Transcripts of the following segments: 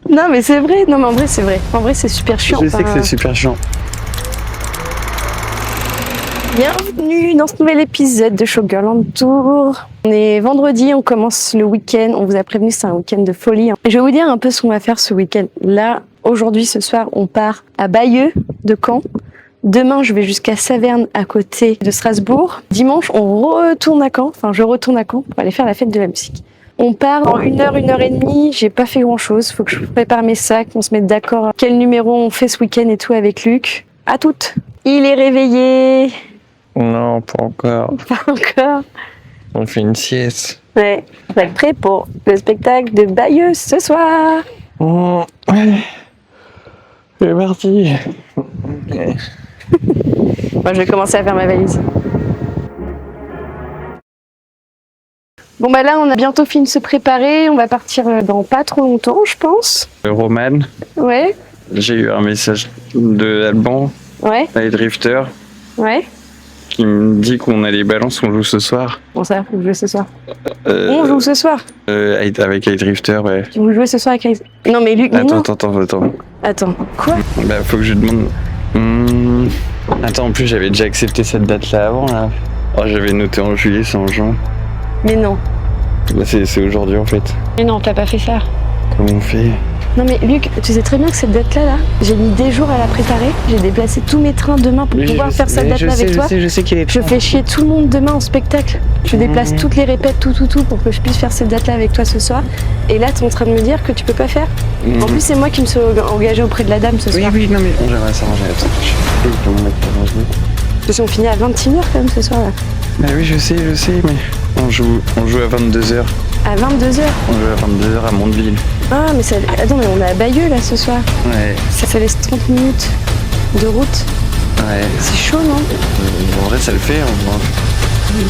Non mais c'est vrai, non mais en vrai c'est vrai. En vrai c'est super chiant. Je sais que c'est super chiant. Bienvenue dans ce nouvel épisode de Showgirl on Tour. On est vendredi, on commence le week-end. On vous a prévenu, c'est un week-end de folie. Je vais vous dire un peu ce qu'on va faire ce week-end. Là, aujourd'hui, ce soir, on part à Bayeux de Caen. Demain, je vais jusqu'à Saverne, à côté de Strasbourg. Dimanche, on retourne à Caen. Enfin, je retourne à Caen pour aller faire la fête de la musique. On part dans 1 heure, 1 heure et demie. J'ai pas fait grand-chose. Faut que je prépare mes sacs, on se mette d'accord quel numéro on fait ce week-end et tout avec Luc. À toutes. Il est réveillé. Non, pas encore. Pas encore. On fait une sieste. Ouais, on va être prêt pour le spectacle de Bayeux ce soir. Oh, ouais. C'est parti. Okay. Moi, je vais commencer à faire ma valise. Bon, bah là, on a bientôt fini de se préparer. On va partir dans pas trop longtemps, je pense. Roman, Ouais, j'ai eu un message de Alban, ouais, les drifters, ouais. qui me dit qu'on a les balances, on joue ce soir. Bon, ça, vous jouez ce soir. On joue ce soir. Avec les drifters, ouais. Vous jouez ce soir avec Alex. Non, mais Luc, Attends, non. Attends. Quoi? Bah, faut que je lui demande. Attends, en plus, j'avais déjà accepté cette date-là avant, là. Oh, j'avais noté en juillet, c'est en juin. Mais non. Bah, c'est aujourd'hui, en fait. Mais non, t'as pas fait ça. Comment on fait? Non mais Luc, tu sais très bien que cette date-là, j'ai mis des jours à la préparer. J'ai déplacé tous mes trains demain pour pouvoir faire cette date-là avec toi. Je sais qu'il est. Je fais chier tout le monde demain en spectacle. Je déplace toutes les répètes, tout pour que je puisse faire cette date-là avec toi ce soir. Et là, t'es en train de me dire que tu peux pas faire. En plus, c'est moi qui me suis engagée auprès de la dame ce soir. Oui, non mais on va s'arranger. Parce qu'on finit à 21h quand même ce soir là. Bah oui, je sais, mais on joue à 22h. À 22h? On joue à 22h à Mondeville. Ah, mais ça... Attends, mais on est à Bayeux là ce soir. Ouais. Ça laisse 30 minutes de route. Ouais. C'est chaud, non? En vrai, ça le fait.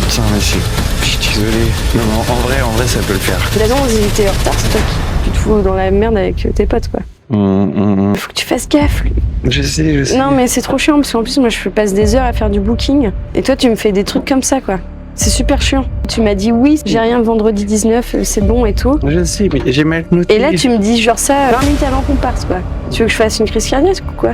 Putain, mais je suis désolé. Non, en vrai, ça peut le faire. Là, non, on était en retard, c'est toi qui te fous dans la merde avec tes potes, quoi. Faut que tu fasses gaffe. Je sais. Non, mais c'est trop chiant parce qu'en plus, moi, je passe des heures à faire du booking. Et toi, tu me fais des trucs comme ça, quoi. C'est super chiant. Tu m'as dit oui, j'ai rien vendredi 19, c'est bon et tout. Je sais, mais j'ai mal noté. Et là, tu me dis genre ça 20 minutes avant qu'on parte, quoi. Tu veux que je fasse une crise cardiaque ou quoi?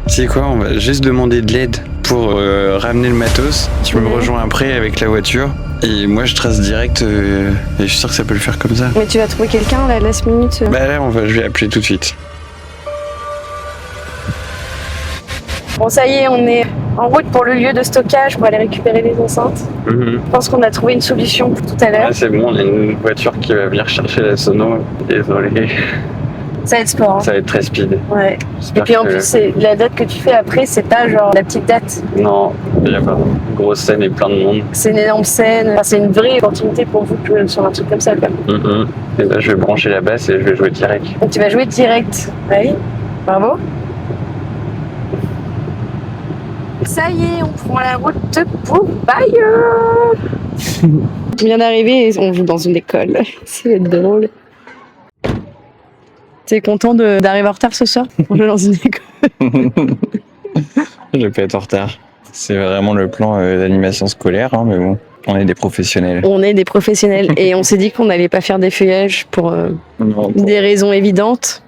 Tu sais quoi, on va juste demander de l'aide pour ramener le matos. Tu me rejoins après avec la voiture. Et moi, je trace direct et je suis sûr que ça peut le faire comme ça. Mais tu vas trouver quelqu'un, là, last minute Bah là, je vais appeler tout de suite. Bon, ça y est, on est en route pour le lieu de stockage pour aller récupérer les enceintes. Je pense qu'on a trouvé une solution pour tout à l'heure. Ouais, c'est bon, on a une voiture qui va venir chercher la sono. Désolé. Ça va être sport. Hein. Ça va être très speed. Ouais. Et puis en plus, c'est la date que tu fais après, c'est pas genre la petite date. Non, il y a pas une grosse scène et plein de monde. C'est une énorme scène. Enfin, c'est une vraie opportunité pour vous sur un truc comme ça, quoi. Et là, je vais brancher la basse et je vais jouer direct. Donc tu vas jouer direct. Oui. Bravo. Ça y est, on prend la route pour Bayeux. On vient d'arriver et on joue dans une école. C'est drôle. T'es content d'arriver en retard ce soir? On joue dans une école. Je vais pas être en retard. C'est vraiment le plan d'animation scolaire, hein, mais bon, on est des professionnels. On est des professionnels et on s'est dit qu'on n'allait pas faire des feuillages pour des raisons évidentes.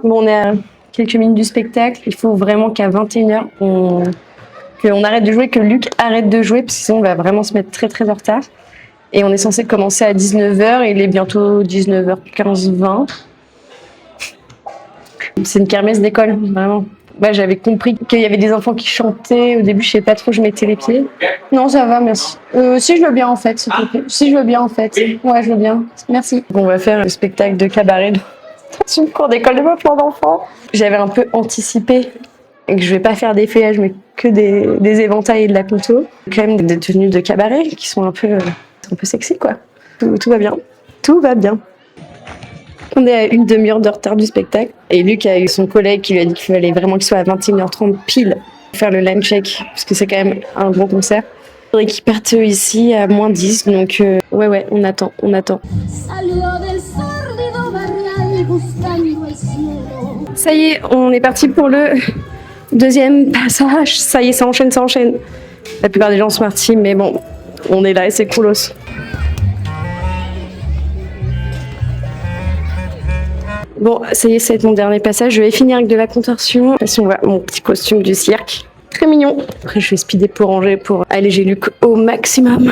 Bon, on est à quelques minutes du spectacle. Il faut vraiment qu'à 21h, qu'on arrête de jouer, que Luc arrête de jouer, parce que sinon on va vraiment se mettre très très en retard. Et on est censé commencer à 19h, et il est bientôt 19h15-20. C'est une kermesse d'école, vraiment. Moi, j'avais compris qu'il y avait des enfants qui chantaient. Au début, je sais pas trop, je mettais les pieds. Non, ça va, merci. Si je veux bien, en fait, s'il te plaît. Si je veux bien, en fait. Ouais, je veux bien. Merci. On va faire le spectacle de cabaret dans une cour d'école de plein d'enfants. J'avais un peu anticipé que je vais pas faire des feuillages, mais que des éventails et de la conto. Quand même des tenues de cabaret qui sont un peu sexy, quoi. Tout va bien. Tout va bien. On est à une demi-heure de retard du spectacle. Et Luc a eu son collègue qui lui a dit qu'il fallait vraiment qu'il soit à 21h30 pile pour faire le line check, parce que c'est quand même un gros concert. Il faudrait qu'ils partent ici à moins 10, donc ouais, on attend. Ça y est, on est parti pour le deuxième passage. Ça y est, ça enchaîne, ça enchaîne. La plupart des gens sont partis, mais bon, on est là et c'est coolos. Bon, ça y est, c'est mon dernier passage. Je vais finir avec de la contorsion. Si on voit mon petit costume du cirque. Très mignon. Après, je vais speeder pour ranger, pour alléger Luc au maximum.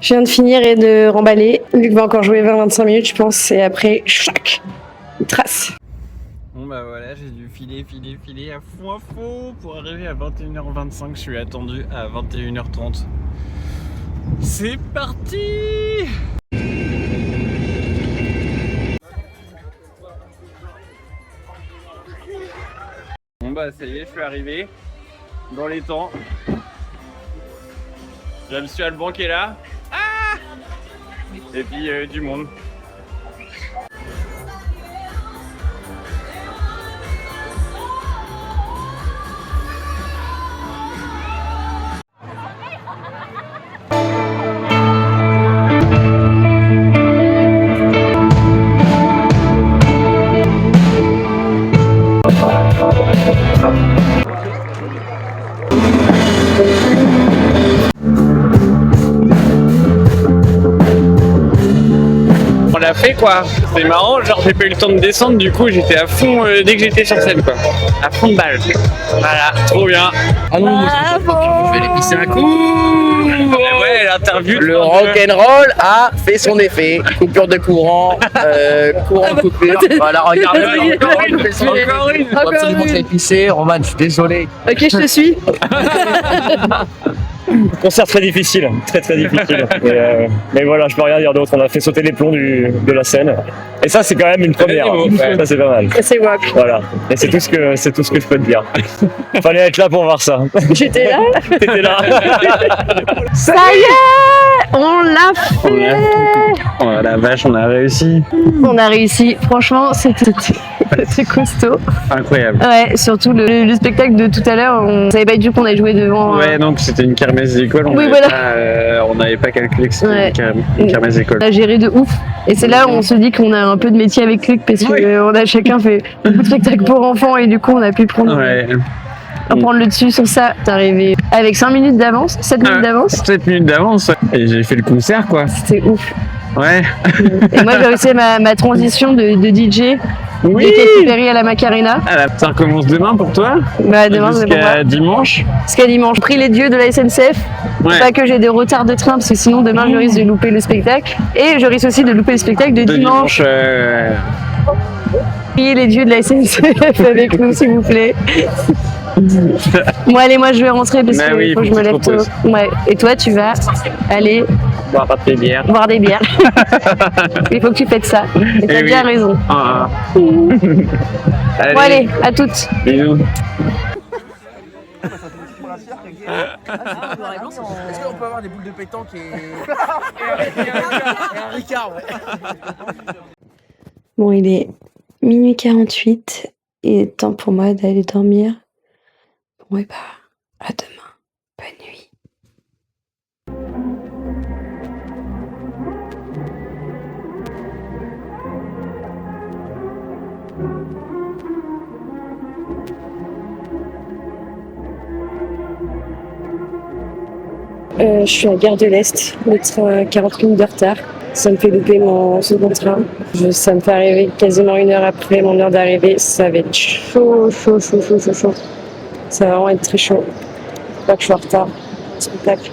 Je viens de finir et de remballer. Luc va encore jouer 20-25 minutes, je pense, et après, chac, une trace. Bon bah voilà, j'ai dû filer à fond pour arriver à 21h25. Je suis attendu à 21h30. C'est parti! Bon bah ça y est, je suis arrivé dans les temps. J'ai monsieur Alban qui est là. Ah! Et puis du monde. On l'a fait quoi, c'est marrant, genre j'ai pas eu le temps de descendre, du coup j'étais à fond dès que j'étais sur scène quoi, à fond de balle. Voilà, trop bien. Ah non, moi je vais les pisser un coup. Ouais, l'interview. Le rock'n'roll a fait son effet. Coupure de courant, courant de coupure. Voilà, regardez. Encore une. Il faut absolument que j'aille pisser. Roman, je suis désolé. Ok, je te suis. Concert très difficile, très difficile. Mais voilà, je peux rien dire d'autre. On a fait sauter les plombs de la scène. Et ça, c'est quand même une première. Ça, c'est pas mal. C'est wack. Voilà. Et c'est tout ce que je peux te dire. Fallait être là pour voir ça. J'étais là. T'étais là. Ça y est, on l'a fait. Oh la vache, on a réussi. On a réussi. Franchement, c'était costaud. Incroyable. Ouais, surtout le spectacle de tout à l'heure, on savait pas du tout qu'on allait jouer devant. Ouais, donc c'était une kermesse d'école. Oui, voilà. On n'avait pas calculé que c'était Ouais. une kermesse d'école. On a géré de ouf. Et c'est là où on se dit qu'on a un peu de métier avec Luc parce qu'on a chacun fait beaucoup de spectacles pour enfants et du coup on a pu prendre, Ouais. prendre le dessus sur ça. T'es arrivé avec 5 minutes d'avance, 7 minutes d'avance. 7 minutes d'avance. Et j'ai fait le concert quoi. C'était ouf. Ouais. Et moi j'ai réussi ma transition de DJ Oui. de Katy Perry à la Macarena. Ah, ça recommence demain pour toi? Bah demain c'est pour moi. Jusqu'à dimanche. Jusqu'à dimanche. Prie les dieux de la SNCF. Ouais. Pas que j'ai des retards de train parce que sinon demain je risque de louper le spectacle. Et je risque aussi de louper le spectacle de dimanche. Priez les dieux de la SNCF avec nous s'il vous plaît. Bon allez, moi je vais rentrer parce Bah qu'il oui, faut que je faut me que tu lève te tôt. reposes. Ouais. Et toi tu vas aller Boire pas tes bières. boire des bières. Il faut que tu fasses ça. Et t'as Eh oui. bien raison. Ah. Bon allez, à toutes. Bisous. Est-ce qu'on peut avoir des boules de pétanque et un Ricard, ouais. Bon, il est minuit 48 et temps pour moi d'aller dormir. Bon, et bah, à demain. Bonne nuit. Je suis à Gare de l'Est, le train a 40 minutes de retard. Ça me fait louper mon second train. Ça me fait arriver quasiment 1 heure après mon heure d'arrivée. Ça va être chaud. Ça va vraiment être très chaud. Pas que je suis en retard. Spectacle.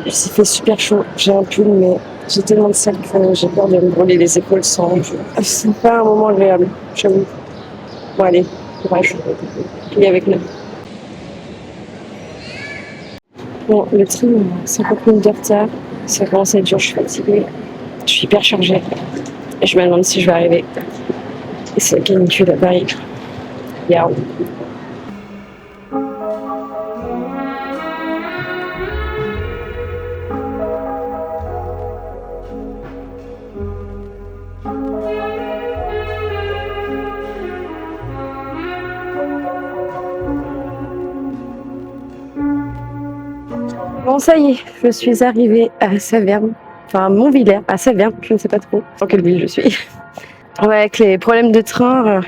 Il fait super chaud. J'ai un pull, mais j'ai tellement de sacs que j'ai peur de me brûler les épaules sans pull. C'est pas un moment agréable, j'avoue. Bon allez, courage. Il est avec nous. Bon, le train a 50 minutes de retard. Ça commence à être dur, je suis fatiguée. Je suis hyper chargée. Et je me demande si je vais arriver. Et c'est la canicule à Paris. Yao. Bon, Bon, ça y est, je suis arrivée à Saverne. Enfin, Montvillers, à Saverne, je ne sais pas trop dans quelle ville je suis. Ouais, avec les problèmes de train,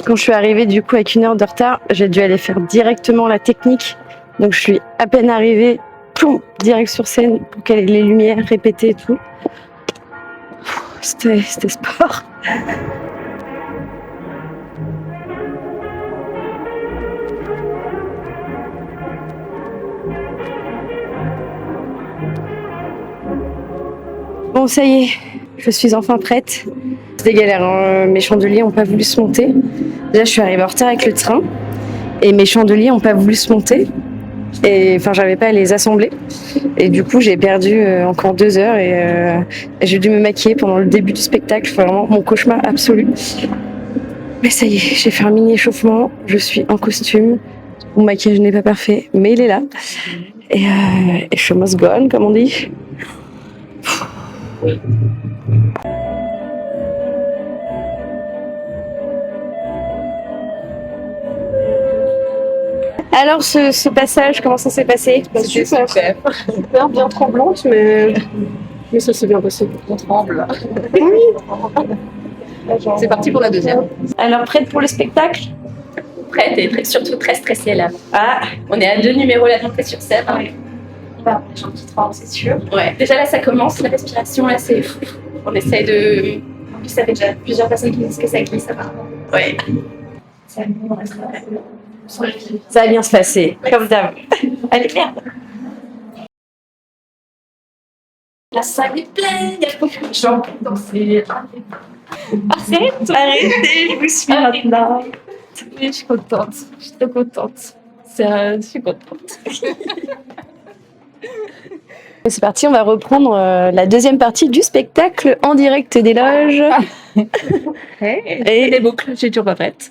quand je suis arrivée du coup avec 1 heure de retard, j'ai dû aller faire directement la technique. Donc je suis à peine arrivée, ploum, direct sur scène pour qu'elle ait les lumières répétées et tout. C'était sport. Bon, ça y est, je suis enfin prête. C'était galère, hein. Mes chandeliers n'ont pas voulu se monter. Déjà, je suis arrivée en retard avec le train et mes chandeliers n'ont pas voulu se monter. Et enfin, j'arrivais pas à les assembler. Et du coup, j'ai perdu encore 2 heures et j'ai dû me maquiller pendant le début du spectacle. Vraiment mon cauchemar absolu. Mais ça y est, j'ai fait un mini échauffement. Je suis en costume. Mon maquillage n'est pas parfait, mais il est là. Et je must go on, comme on dit. Alors, ce passage, comment ça s'est passé? C'était super. Bien tremblante, mais ça s'est bien passé. On tremble. C'est parti pour la deuxième. Alors, prête pour le spectacle? Prête et surtout très stressée là. Ah, On est à 2 numéros la montée sur scène. Ouais. On va avoir les gens qui tremblent, c'est sûr. Ouais. Déjà là, ça commence, la respiration là, c'est fou. On essaye de. En plus, ça fait déjà plusieurs personnes qui disent que ça glisse apparemment. Ouais. Ça ça va bien se passer, comme d'hab. Allez, merde. La salle est pleine, il y a beaucoup de gens pour danser. Arrêtez, je vous suis maintenant. Oui, je suis contente. Je suis trop contente. Je suis contente. C'est parti, on va reprendre la deuxième partie du spectacle en direct des loges. Et les boucles, j'ai toujours pas prête.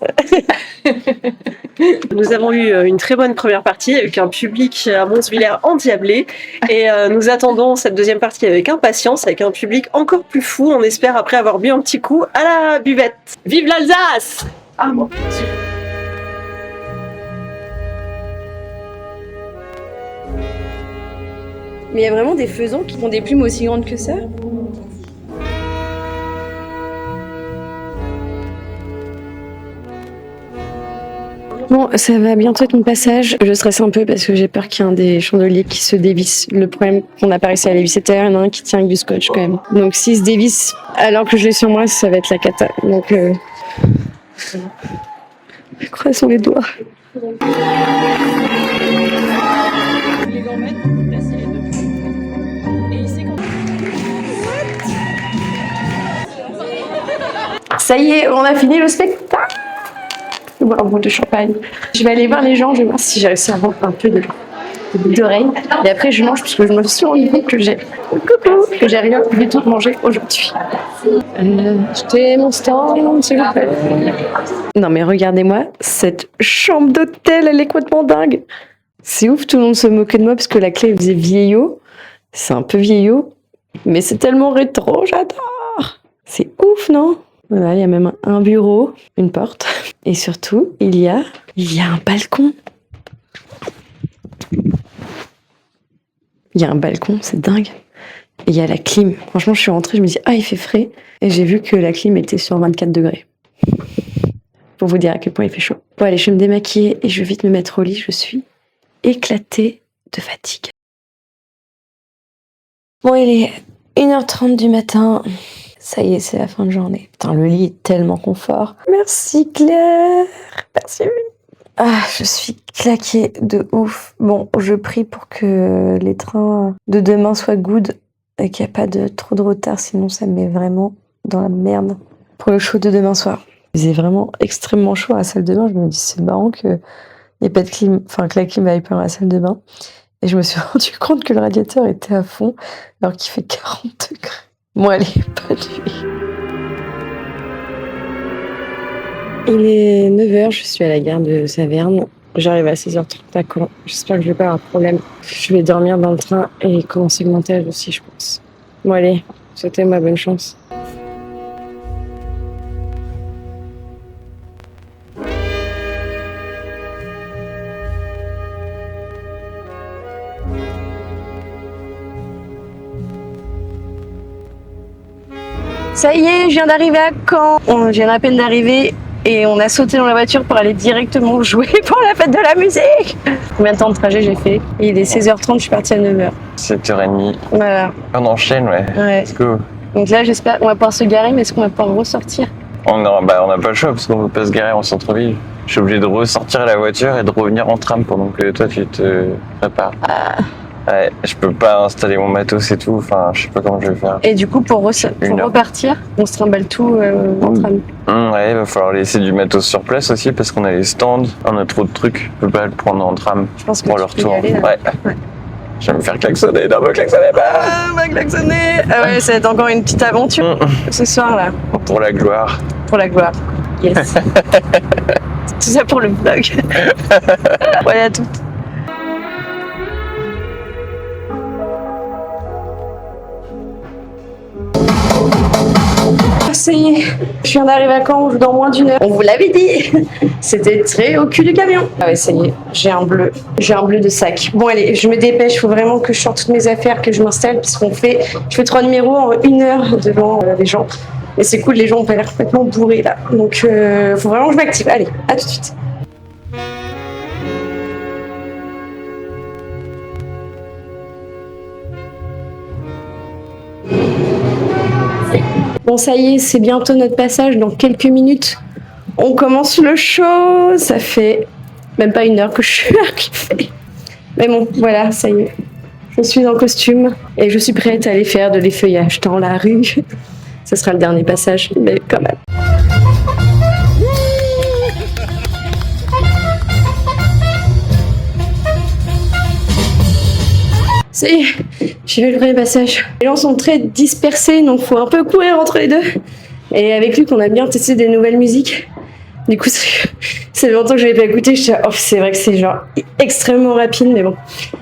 Nous avons eu une très bonne première partie avec un public à Montvillers endiablé et nous attendons cette deuxième partie avec impatience, avec un public encore plus fou. On espère après avoir bu un petit coup à la buvette. Vive l'Alsace! Ah bon. Mais il y a vraiment des faisans qui ont des plumes aussi grandes que ça? Bon, ça va bientôt être mon passage. Je stresse un peu parce que j'ai peur qu'il y ait un des chandeliers qui se dévisse. Le problème qu'on n'a pas réussi à les visser, il y en a un qui tient avec du scotch quand même. Donc s'il se dévisse alors que je l'ai sur moi, ça va être la cata. Donc croisons les doigts. Ça y est, on a fini le spectacle. Je vais boire un bout de champagne. Je vais aller voir les gens, je vais voir si j'ai réussi à vendre un peu d'oreilles. Et après, je mange parce que je me suis rendu compte que j'ai rien du tout mangé aujourd'hui. Achetez mon stand, s'il vous plaît. Non mais regardez-moi, cette chambre d'hôtel, elle est complètement dingue. C'est ouf, tout le monde se moquait de moi parce que la clé elle faisait vieillot. C'est un peu vieillot, mais c'est tellement rétro, j'adore. C'est ouf, non? Voilà, il y a même un bureau, une porte. Et surtout, il y a un balcon. Il y a un balcon, c'est dingue. Et il y a la clim. Franchement, je suis rentrée, je me dis, ah, il fait frais. Et j'ai vu que la clim était sur 24 degrés. Pour vous dire à quel point il fait chaud. Bon, allez, je vais me démaquiller et je vais vite me mettre au lit. Je suis éclatée de fatigue. Bon, il est 1h30 du matin. Ça y est, c'est la fin de journée. Putain, le lit est tellement confort. Merci Claire. Merci. Ah, je suis claquée de ouf. Bon, je prie pour que les trains de demain soient good et qu'il n'y a pas trop de retard, sinon ça me met vraiment dans la merde pour le show de demain soir. Il faisait vraiment extrêmement chaud à la salle de bain. Je me dis, c'est marrant qu'il n'y ait pas de clim, enfin que la clim aille pas dans la salle de bain. Et je me suis rendu compte que le radiateur était à fond alors qu'il fait 40 degrés. Bon, allez, pas de nuit. Il est 9h, je suis à la gare de Saverne. J'arrive à 16h30 à Caen. J'espère que je vais pas avoir de problème. Je vais dormir dans le train et commencer le montage aussi, je pense. Bon, allez, souhaitez-moi bonne chance. Ça y est, je viens d'arriver à Caen. Je viens à peine d'arriver et on a sauté dans la voiture pour aller directement jouer pour la fête de la musique. Combien de temps de trajet j'ai fait? Il est 16h30, je suis partie à 9h. 7h30. Voilà. On enchaîne, ouais. Ouais. Let's go. Donc là, j'espère qu'on va pouvoir se garer, mais est-ce qu'on va pouvoir ressortir? On n'a pas le choix parce qu'on ne peut pas se garer en centre-ville. Je suis obligé de ressortir la voiture et de revenir en tram pendant que toi tu te prépares. Ouais, je peux pas installer mon matos et tout, enfin je sais pas comment je vais faire. Et du coup, pour repartir, on se trimballe tout en tram. Ouais, il va falloir laisser du matos sur place aussi parce qu'on a les stands, on a trop de trucs, on peut pas le prendre en tram Je pense que pour tu le peux y retour. aller, là. Ouais. Je vais me faire klaxonner, non, me klaxonner pas. Ah, me klaxonner. Ah ouais, ça va être encore une petite aventure ce soir là. Pour la gloire. Pour la gloire. Yes. Tout ça pour le vlog. Ouais, à toutes. Ça y est, je viens d'arriver à Caen dans moins d'1 heure. On vous l'avait dit, c'était très au cul du camion. Ah ouais, ça y est, j'ai un bleu de sac. Bon allez, je me dépêche, il faut vraiment que je sorte toutes mes affaires, que je m'installe, puisqu'on fait, je fais 3 numéros en 1 heure devant les gens. Et c'est cool, les gens ont pas l'air complètement bourrés là. Donc faut vraiment que je m'active. Allez, à tout de suite. Bon, ça y est, c'est bientôt notre passage. Dans quelques minutes, on commence le show. Ça fait même pas 1 heure que je suis arrivée. Mais bon, voilà, ça y est. Je suis en costume et je suis prête à aller faire de l'effeuillage dans la rue. Ce sera le dernier passage, mais quand même. Ça y est, j'ai fait le premier passage. Les gens sont très dispersés, donc faut un peu courir entre les deux. Et avec Luc, on a bien testé des nouvelles musiques. Du coup, ça fait longtemps que je l'avais pas écouté. C'est vrai que c'est genre extrêmement rapide, mais bon,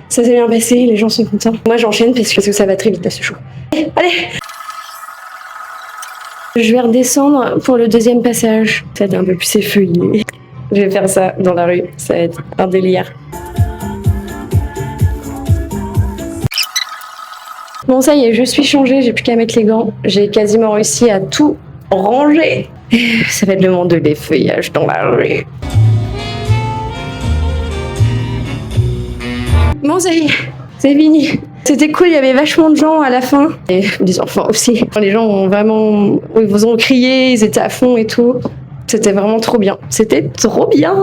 ça s'est bien passé, les gens sont contents. Moi, j'enchaîne parce que ça va très vite à ce show. Allez. Je vais redescendre pour le deuxième passage. Ça va être un peu plus effeuillé. Je vais faire ça dans la rue, ça va être un délire. Bon, ça y est, je suis changée, j'ai plus qu'à mettre les gants. J'ai quasiment réussi à tout ranger. Ça va être le moment de l'effeuillage dans la rue. Bon, ça y est, c'est fini. C'était cool, il y avait vachement de gens à la fin. Et des enfants aussi. Les gens ont vraiment... Ils vous ont crié, ils étaient à fond et tout. C'était vraiment trop bien. C'était trop bien.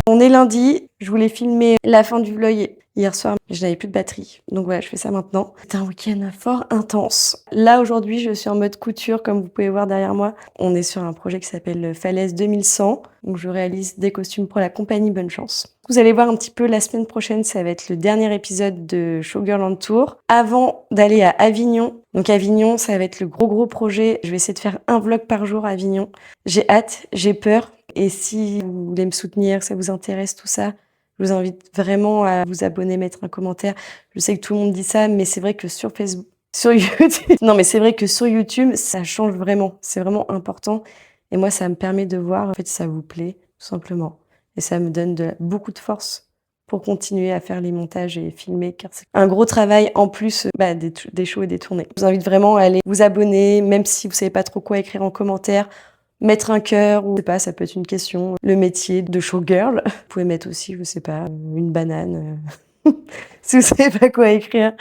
On est lundi, je voulais filmer la fin du vlog hier soir, mais je n'avais plus de batterie. Donc voilà, je fais ça maintenant. C'est un week-end fort intense. Là, aujourd'hui, je suis en mode couture, comme vous pouvez voir derrière moi. On est sur un projet qui s'appelle Falaise 2100. Donc je réalise des costumes pour la compagnie Bonne Chance. Vous allez voir un petit peu la semaine prochaine, ça va être le dernier épisode de Showgirland Tour. Avant d'aller à Avignon. Donc Avignon, ça va être le gros projet. Je vais essayer de faire un vlog par jour à Avignon. J'ai hâte, j'ai peur. Et si vous voulez me soutenir, ça vous intéresse tout ça, je vous invite vraiment à vous abonner, mettre un commentaire. Je sais que tout le monde dit ça, mais c'est vrai que sur Facebook, sur YouTube, non mais c'est vrai que sur YouTube, ça change vraiment. C'est vraiment important. Et moi, ça me permet de voir en fait si ça vous plaît, tout simplement. Et ça me donne beaucoup de force pour continuer à faire les montages et filmer, car c'est un gros travail en plus des shows et des tournées. Je vous invite vraiment à aller vous abonner, même si vous savez pas trop quoi écrire en commentaire. Mettre un cœur, ou je sais pas, ça peut être une question. Le métier de showgirl. Vous pouvez mettre aussi, je sais pas, une banane. Si vous savez pas quoi écrire,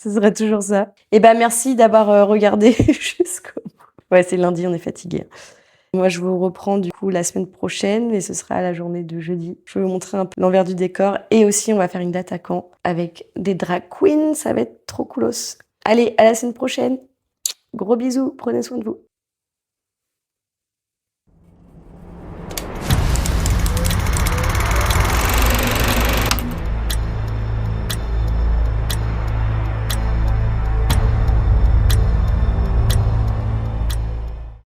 ce serait toujours ça. Et merci d'avoir regardé jusqu'au bout. Ouais, c'est lundi, on est fatigué. Moi, je vous reprends du coup la semaine prochaine, et ce sera la journée de jeudi. Je vais vous montrer un peu l'envers du décor, et aussi on va faire une date à Caen avec des drag queens. Ça va être trop coolos. Allez, à la semaine prochaine. Gros bisous, prenez soin de vous.